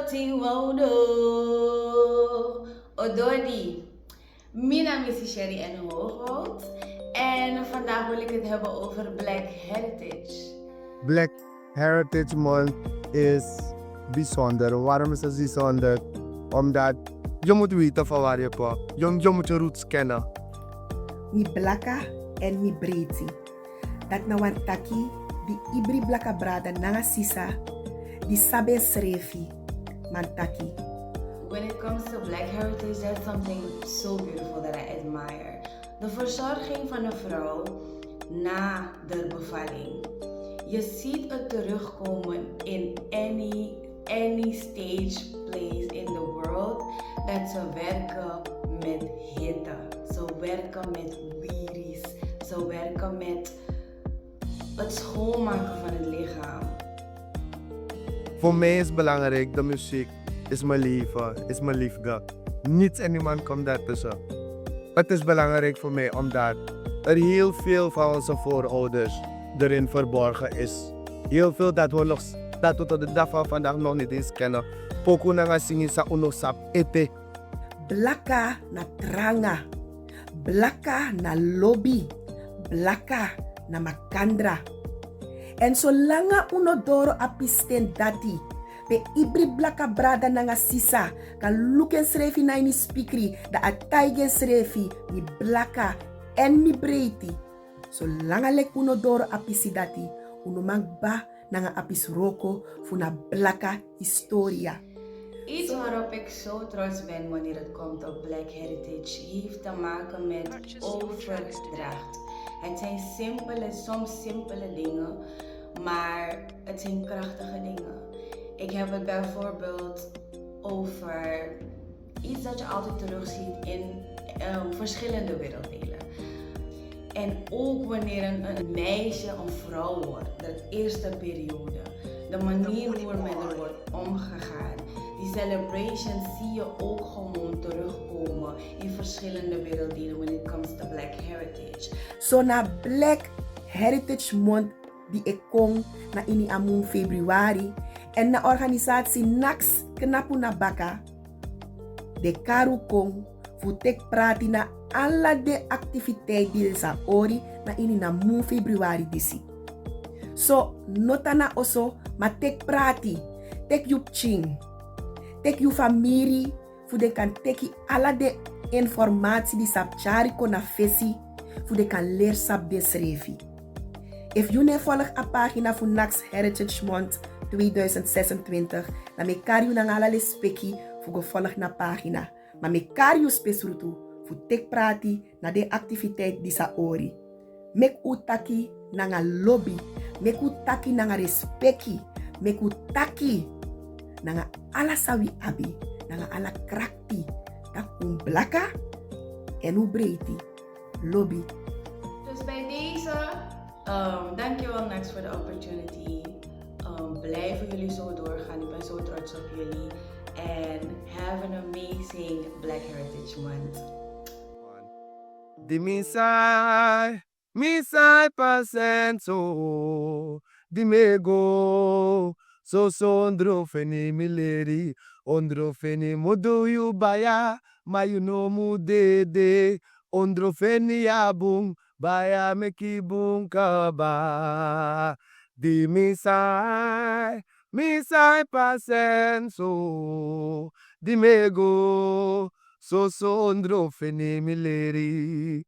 Timodo. Ododi. Mijn naam is Sherry en Hoogwoud. En vandaag wil ik het hebben over Black Heritage. Black Heritage Month is bijzonder. Waarom is het bijzonder? Omdat je moet weten van waar je komt. Je moet je roots kennen. Mi blaka en mi breedzi. Dat na wan taki, di ibri blaka brada nanga sisa, di sabe srefi, man taki. When it comes to Black Heritage, that's something so beautiful that I admire. De verzorging van een vrouw na de bevalling. Je ziet het terugkomen in any stage, place in the world. Dat ze werken met hitte. Ze werken met wieries. Ze werken met het schoonmaken van het lichaam. Voor mij is belangrijk, de muziek is mijn leven, is mijn liefde. Niets en niemand komt daartussen. Het is belangrijk voor mij omdat er heel veel van onze voorouders erin verborgen is. Heel veel dat we tot de dag van vandaag nog niet eens kennen. Poku nanga singi sa uno sap ete. Blaka na tranga, blaka na lobby, blaka na makandra. En zolang uno doro apisten dati, pe ibri blaka brada nanga sisa, kan luken srefi na ini spikri, da ataigen srefi, mi blaka en mi breiti. Zolang lek uno doro apisi dati, uno magba nanga apis roko funa blaka historia. Iets waarop ik zo trots ben wanneer het komt op Black Heritage heeft te maken met overdracht. Het zijn soms simpele dingen, maar het zijn krachtige dingen. Ik heb het bijvoorbeeld over iets dat je altijd terugziet in verschillende werelddelen. En ook wanneer een meisje een vrouw wordt, de eerste periode, de manier hoe er met haar wordt omgegaan, die celebrations zie je ook gewoon terugkomen in verschillende werelddelen when it comes to Black Heritage. So na Black Heritage Month die ik kom na ini amun februari en na organisatie NAX Knapu na Baka de karu kong futek prati na alla de activiteit die sa ori na ini na mu februari disi. So nota na oso ma tek prati, tek yup ching, tek yu famiri fu de kan teki alla de informatie die sap chari ko na fesi fu de kan leer sap besrefi. If you ne volg a pagina voor NAX Heritage Month 2026, dan me kariu na ngala speki voor gevolg na pagina. Maar me kariu spesrutu voor tek prati na de activiteit die sa ori. Mek utaki na nga lobby, mek utaki na nga respecti, mek utaki na nga ala sawi abi, na nga ala krakti, tak blaka en breiti lobby. Dus bij deze, dankjewel Nax voor de opportunity. Blijven jullie zo doorgaan. Ik ben zo trots op jullie. En have an amazing Black Heritage Month. Di misai pasenso, di mego, so ondro feni mileri, ondro feni modo yu baya, ma you no mu de, ondro feni abung, baya meki bung kaba. Di misai pasenso, di mego, so ondro feni mileri.